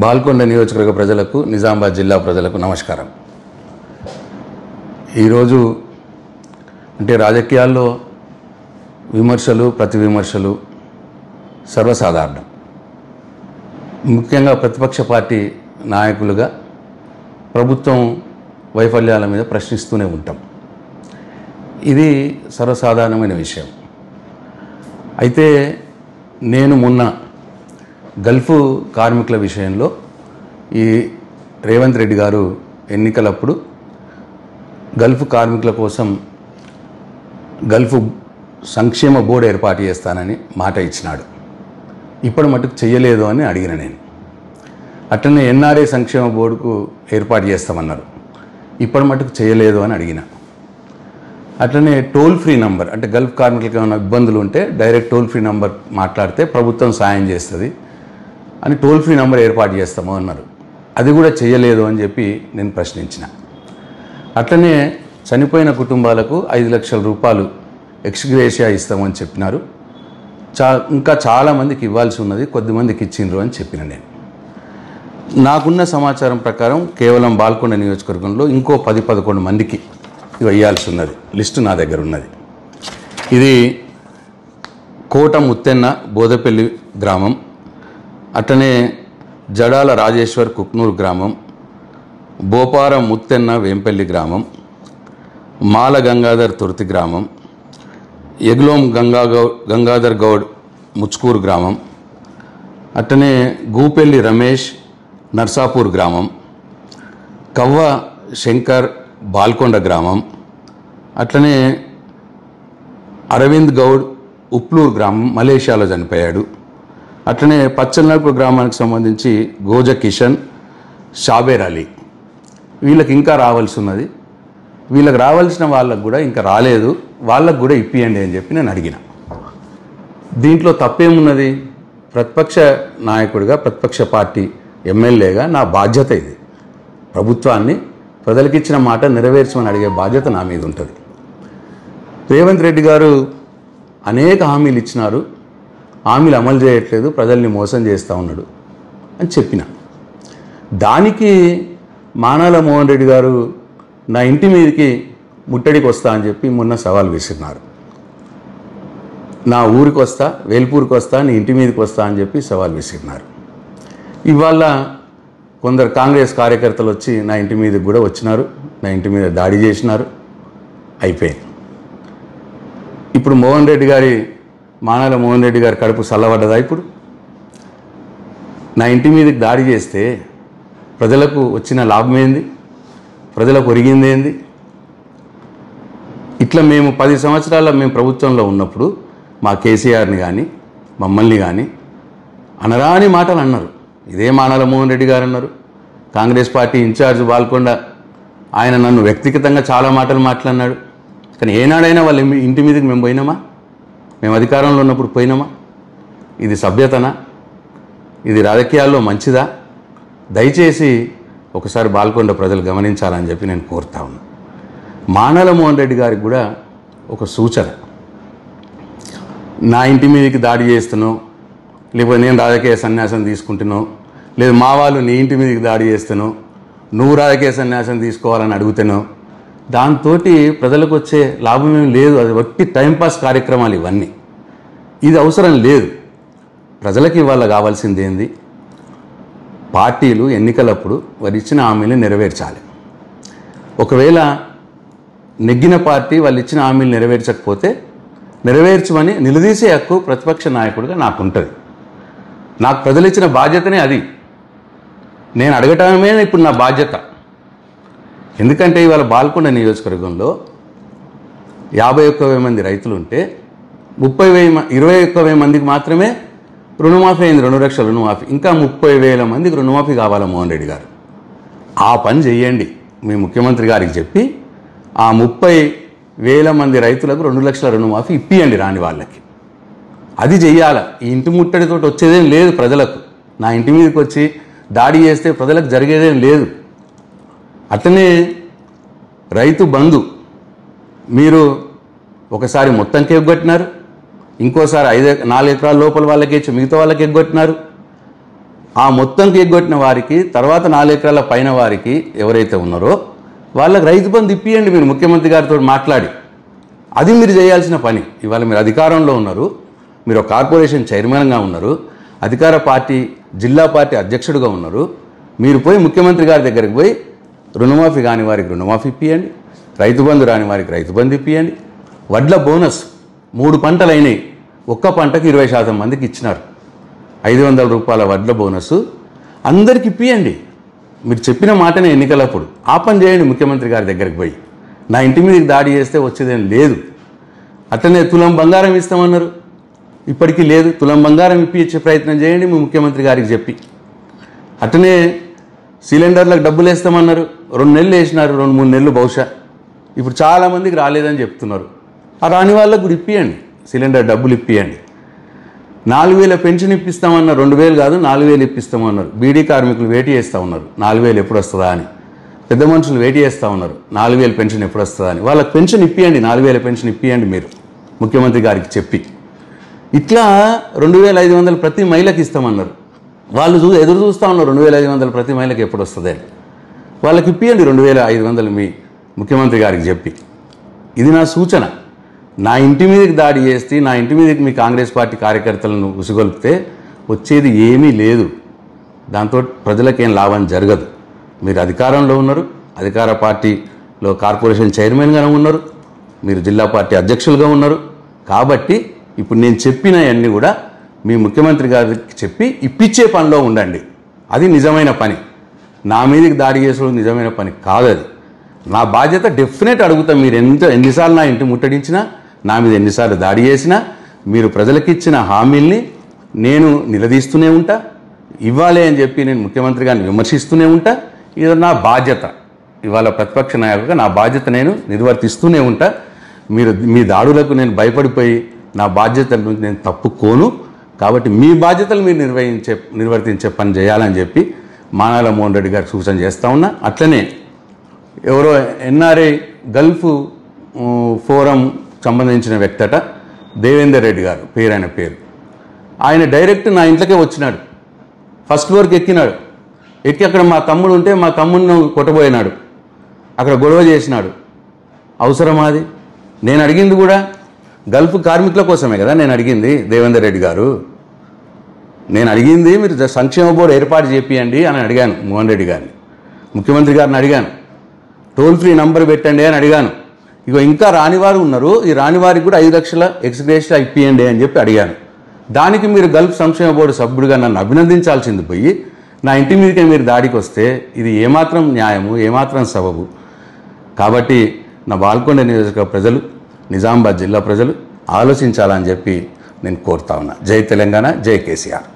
బాల్కొండ నియోజకవర్గ ప్రజలకు, నిజామాబాద్ జిల్లా ప్రజలకు నమస్కారం. ఈరోజు అంటే రాజకీయాల్లో విమర్శలు, ప్రతి విమర్శలు సర్వసాధారణం. ముఖ్యంగా ప్రతిపక్ష పార్టీ నాయకులుగా ప్రభుత్వం వైఫల్యాల మీద ప్రశ్నిస్తూనే ఉంటాం. ఇది సర్వసాధారణమైన విషయం. అయితే నేను మొన్న గల్ఫ్ కార్మికుల విషయంలో ఈ రేవంత్ రెడ్డి గారు ఎన్నికలప్పుడు గల్ఫ్ కార్మికుల కోసం గల్ఫ్ సంక్షేమ బోర్డు ఏర్పాటు చేస్తానని మాట ఇచ్చినాడు. ఇప్పటి మటుకు చెయ్యలేదు అని అడిగిన నేను. అట్లనే ఎన్ఆర్ఐ సంక్షేమ బోర్డుకు ఏర్పాటు చేస్తామన్నారు. ఇప్పటి మటుకు చేయలేదు అని అడిగిన. అట్లనే టోల్ ఫ్రీ నంబర్, అంటే గల్ఫ్ కార్మికులకు ఏమైనా ఇబ్బందులు ఉంటే డైరెక్ట్ టోల్ ఫ్రీ నంబర్ మాట్లాడితే ప్రభుత్వం సాయం చేస్తుంది అని టోల్ ఫ్రీ నంబర్ ఏర్పాటు చేస్తాము అన్నారు. అది కూడా చేయలేదు అని చెప్పి నేను ప్రశ్నించిన. అట్లనే చనిపోయిన కుటుంబాలకు 5 లక్షల రూపాయలు ఎక్స్గ్రేషియా ఇస్తామని చెప్పినారు. ఇంకా చాలామందికి ఇవ్వాల్సి ఉన్నది, కొద్దిమందికి ఇచ్చిండ్రు అని చెప్పిన నేను. నాకున్న సమాచారం ప్రకారం కేవలం బాల్కొండ నియోజకవర్గంలో ఇంకో 10-11 మందికి ఇవ్వాల్సి ఉన్నది. లిస్టు నా దగ్గర ఉన్నది. ఇది కోట ముత్తెన్న బోదపల్లి గ్రామం, అట్లనే జడాల రాజేశ్వర్ కుక్నూరు గ్రామం, బోపారం ముత్తెన్న వేంపల్లి గ్రామం, మాల గంగాధర్ తుర్తి గ్రామం, ఎగ్లోం గంగాధర్ గౌడ్ ముచ్కూరు గ్రామం, అట్లనే గూపెల్లి రమేష్ నర్సాపూర్ గ్రామం, కవ్వ శంకర్ బాల్కొండ గ్రామం, అట్లనే అరవింద్ గౌడ్ ఉప్లూరు గ్రామం మలేషియాలో చనిపోయాడు. అట్లనే పచ్చనల్కు గ్రామానికి సంబంధించి గోజ కిషన్, షాబేర్ అలీ. వీళ్ళకి ఇంకా రావాల్సి ఉన్నది. వీళ్ళకి రావాల్సిన వాళ్ళకు కూడా ఇంకా రాలేదు, వాళ్ళకు కూడా ఇప్పియండి అని చెప్పి నేను అడిగిన. దీంట్లో తప్పేమున్నది? ప్రతిపక్ష నాయకుడిగా, ప్రతిపక్ష పార్టీ ఎమ్మెల్యేగా నా బాధ్యత ఇది. ప్రభుత్వాన్ని ప్రజలకిచ్చిన మాట నెరవేర్చమని అడిగే బాధ్యత నా మీద ఉంటుంది. రేవంత్ రెడ్డి గారు అనేక హామీలు ఇచ్చినారు, హామీలు అమలు చేయట్లేదు, ప్రజల్ని మోసం చేస్తూ ఉన్నాడు అని చెప్పిన. దానికి మానాల మోహన్ రెడ్డి గారు నా ఇంటి మీదకి ముట్టడికి వస్తా అని చెప్పి మొన్న సవాల్ విసిరినారు. నా ఊరికి వస్తా, వేల్పూర్కి వస్తా, నీ ఇంటి మీదకి వస్తా అని చెప్పి సవాల్ విసిరినారు. ఇవాళ కొందరు కాంగ్రెస్ కార్యకర్తలు వచ్చి నా ఇంటి మీదకి కూడా వచ్చినారు, నా ఇంటి మీద దాడి చేసినారు. అయిపోయింది. ఇప్పుడు మానాల మోహన్ రెడ్డి గారి కడుపు చల్లబడ్డదా? ఇప్పుడు నా ఇంటి మీదకి దాడి చేస్తే ప్రజలకు వచ్చిన లాభం ఏంది? ప్రజలకు ఒరిగింది ఏంది? ఇట్లా మేము 10 సంవత్సరాల మేము ప్రభుత్వంలో ఉన్నప్పుడు మా కేసీఆర్ని కానీ మమ్మల్ని కానీ అనరాని మాటలు అన్నారు. ఇదే మానాల మోహన్ రెడ్డి గారు అన్నారు. కాంగ్రెస్ పార్టీ ఇన్ఛార్జ్ బాల్కొండ ఆయన నన్ను వ్యక్తిగతంగా చాలా మాటలు మాట్లాడినాడు. కానీ ఏనాడైనా వాళ్ళ ఇంటి మీదకి మేము పోయినామా? మేము అధికారంలో ఉన్నప్పుడు పోయినామా? ఇది సభ్యతనా? ఇది రాజకీయాల్లో మంచిదా? దయచేసి ఒకసారి బాల్కొండ ప్రజలు గమనించాలని చెప్పి నేను కోరుతా ఉన్నాను. మానాల మోహన్ రెడ్డి గారికి కూడా ఒక సూచన. నా ఇంటి మీదకి దాడి చేస్తున్నావు, లేకపోతే నేను రాజకీయ సన్యాసం తీసుకుంటున్నావు, లేదు మా వాళ్ళు నీ ఇంటి మీదకి దాడి చేస్తున్నావు, నువ్వు రాజకీయ సన్యాసం తీసుకోవాలని అడుగుతున్నావు, దాంతో ప్రజలకు వచ్చే లాభం ఏమి లేదు. అది వట్టి టైంపాస్ కార్యక్రమాలు ఇవన్నీ. ఇది అవసరం లేదు. ప్రజలకు ఇవాళ కావాల్సింది ఏంది? పార్టీలు ఎన్నికలప్పుడు వారు ఇచ్చిన హామీలు నెరవేర్చాలి. ఒకవేళ నెగ్గిన పార్టీ వాళ్ళు ఇచ్చిన హామీలు నెరవేర్చకపోతే నెరవేర్చమని నిలదీసే హక్కు ప్రతిపక్ష నాయకుడిగా నాకు ఉంటుంది. నాకు ప్రజలు ఇచ్చిన బాధ్యతనే అది. నేను అడగటమే ఇప్పుడు నా బాధ్యత. ఎందుకంటే ఇవాళ బాల్కొండ నియోజకవర్గంలో 51,000 మంది రైతులు ఉంటే 21,000 మందికి మాత్రమే రుణమాఫీ అయింది. 2 లక్షల రుణమాఫీ. ఇంకా 30,000 మందికి రుణమాఫీ కావాలా మోహన్ రెడ్డి గారు? ఆ పని చెయ్యండి. మీ ముఖ్యమంత్రి గారికి చెప్పి ఆ 30,000 మంది రైతులకు 2 లక్షల రుణమాఫీ ఇప్పియండి రాని వాళ్ళకి. అది చెయ్యాల. ఈ ఇంటి ముట్టడితో వచ్చేదేం లేదు ప్రజలకు. నా ఇంటి మీదకి వచ్చి దాడి చేస్తే ప్రజలకు జరిగేదేం లేదు. అట్లనే రైతు బంధు మీరు ఒకసారి మొత్తంకి ఎగ్గొట్టినారు, ఇంకోసారి 4 ఎకరాల లోపల వాళ్ళకి ఇచ్చి మిగతా వాళ్ళకి ఎగ్గొట్టినారు. ఆ మొత్తంకి ఎగ్గొట్టిన వారికి తర్వాత 4 ఎకరాల పైన వారికి ఎవరైతే ఉన్నారో వాళ్ళకి రైతు బంధు ఇప్పియండి మీరు ముఖ్యమంత్రి గారితో మాట్లాడి. అది మీరు చేయాల్సిన పని. ఇవాళ మీరు అధికారంలో ఉన్నారు, మీరు ఒక కార్పొరేషన్ చైర్మన్గా ఉన్నారు, అధికార పార్టీ జిల్లా పార్టీ అధ్యక్షుడిగా ఉన్నారు. మీరు పోయి ముఖ్యమంత్రి గారి దగ్గరికి పోయి రుణమాఫీ కాని వారికి రుణమాఫీ ఇప్పియండి, రైతు బంధు రాని వారికి రైతు బంధు ఇప్పియండి. వడ్ల బోనస్ 3 పంటలు అయినాయి, ఒక్క పంటకు 20% మందికి ఇచ్చినారు. 500 రూపాయల వడ్ల బోనస్ అందరికి ఇప్పియండి. మీరు చెప్పిన మాటనే ఎన్నికలప్పుడు ఆ పని చేయండి. ముఖ్యమంత్రి గారి దగ్గరికి పోయి నా ఇంటి మీదకి దాడి చేస్తే వచ్చేదేం లేదు. అట్లనే తులం బంగారం ఇస్తామన్నారు, ఇప్పటికీ లేదు. తులం బంగారం ఇప్పించే ప్రయత్నం చేయండి మీ ముఖ్యమంత్రి గారికి చెప్పి. అట్లనే సిలిండర్లకు డబ్బులు వేస్తామన్నారు, 2 నెలలు వేసినారు, 2-3 నెలలు బహుశా. ఇప్పుడు చాలామందికి రాలేదని చెప్తున్నారు. ఆ రాని వాళ్ళకు కూడా ఇప్పియండి, సిలిండర్ డబ్బులు ఇప్పియండి. 4,000 పెన్షన్ ఇప్పిస్తామన్నారు, 2,000 కాదు 4,000 ఇప్పిస్తామన్నారు. బీడీ కార్మికులు వేటి చేస్తూ ఉన్నారు 4,000 ఎప్పుడు వస్తుందా అని. పెద్ద మనుషులు వేటి చేస్తూ ఉన్నారు 4,000 పెన్షన్ ఎప్పుడు వస్తుందా అని. వాళ్ళకి పెన్షన్ ఇప్పియండి, 4,000 పెన్షన్ ఇప్పియండి మీరు ముఖ్యమంత్రి గారికి చెప్పి. ఇట్లా 2,500 ప్రతి మహిళకి ఇస్తామన్నారు. వాళ్ళు ఎదురు చూస్తూ ఉన్నారు 2,500 ప్రతి మహిళకి ఎప్పుడు వస్తుంది అని. వాళ్ళకి ఇప్పియండి 2,500 మీ ముఖ్యమంత్రి గారికి చెప్పి. ఇది నా సూచన. నా ఇంటి మీదకి దాడి చేస్తే, నా ఇంటి మీదకి మీ కాంగ్రెస్ పార్టీ కార్యకర్తలను ఉసిగొల్పితే వచ్చేది ఏమీ లేదు. దాంతో ప్రజలకేం లాభం జరగదు. మీరు అధికారంలో ఉన్నారు, అధికార పార్టీలో కార్పొరేషన్ చైర్మన్గా ఉన్నారు, మీరు జిల్లా పార్టీ అధ్యక్షులుగా ఉన్నారు. కాబట్టి ఇప్పుడు నేను చెప్పినవన్నీ కూడా మీ ముఖ్యమంత్రి గారికి చెప్పి ఇప్పించే పనిలో ఉండండి. అది నిజమైన పని. నా మీదకి దాడి చేసడం నిజమైన పని కాదు. అది నా బాధ్యత. డెఫినెట్ అడుగుతా. మీరు ఎన్నిసార్లు నా ఇంటి ముట్టడించినా, నా మీద ఎన్నిసార్లు దాడి చేసినా, మీరు ప్రజలకు ఇచ్చిన హామీల్ని నేను నిలదీస్తూనే ఉంటా. ఇవ్వాలి అని చెప్పి నేను ముఖ్యమంత్రి గారిని విమర్శిస్తూనే ఉంటా. ఇది నా బాధ్యత. ఇవాళ ప్రతిపక్ష నాయకుడిగా నా బాధ్యత నేను నిర్వర్తిస్తూనే ఉంటా. మీ దాడులకు నేను భయపడిపోయి నా బాధ్యతల నుంచి నేను తప్పుకోను. కాబట్టి మీ బాధ్యతలు మీరు నిర్వర్తించే పని చేయాలని చెప్పి మానాల మోహన్ రెడ్డి గారికి సూచన చేస్తూ ఉన్నా. అట్లనే ఎవరో ఎన్ఆర్ఐ గల్ఫ్ ఫోరం సంబంధించిన వ్యక్తట దేవేందర్ రెడ్డి గారు ఆయన పేరు. ఆయన డైరెక్ట్ నా ఇంట్లోకే వచ్చినాడు. ఫస్ట్ ఫ్లోర్కి ఎక్కినాడు. ఎక్కి అక్కడ మా తమ్ముడు ఉంటే మా తమ్ముడిని కొట్టబోయినాడు. అక్కడ గొడవ చేసినాడు. అవసరమా అది? నేను అడిగింది కూడా గల్ఫ్ కార్మికుల కోసమే కదా నేను అడిగింది. దేవేందర్ రెడ్డి గారు, నేను అడిగింది మీరు సంక్షేమ బోర్డు ఏర్పాటు చేపియండి అని అడిగాను. మోహన్ రెడ్డి గారిని, ముఖ్యమంత్రి గారిని అడిగాను. టోల్ ఫ్రీ నంబర్ పెట్టండి అని అడిగాను. ఇగో ఇంకా రానివారు ఉన్నారు, ఈ రానివారికి కూడా 5 లక్షల ఎక్స్గ్రేషియా ఇప్పియండి అని చెప్పి అడిగాను. దానికి మీరు గల్ఫ్ సంక్షేమ బోర్డు సభ్యుడిగా నన్ను అభినందించాల్సింది పోయి నా ఇంటి మీదకే మీరు దాడికి వస్తే ఇది ఏమాత్రం న్యాయము, ఏమాత్రం సబబు? కాబట్టి నా బాల్కొండ నియోజకవర్గ ప్రజలు, నిజామాబాద్ జిల్లా ప్రజలు ఆలోచించాలని చెప్పి నేను కోరుతా ఉన్నా. జై తెలంగాణ, జై కేసీఆర్.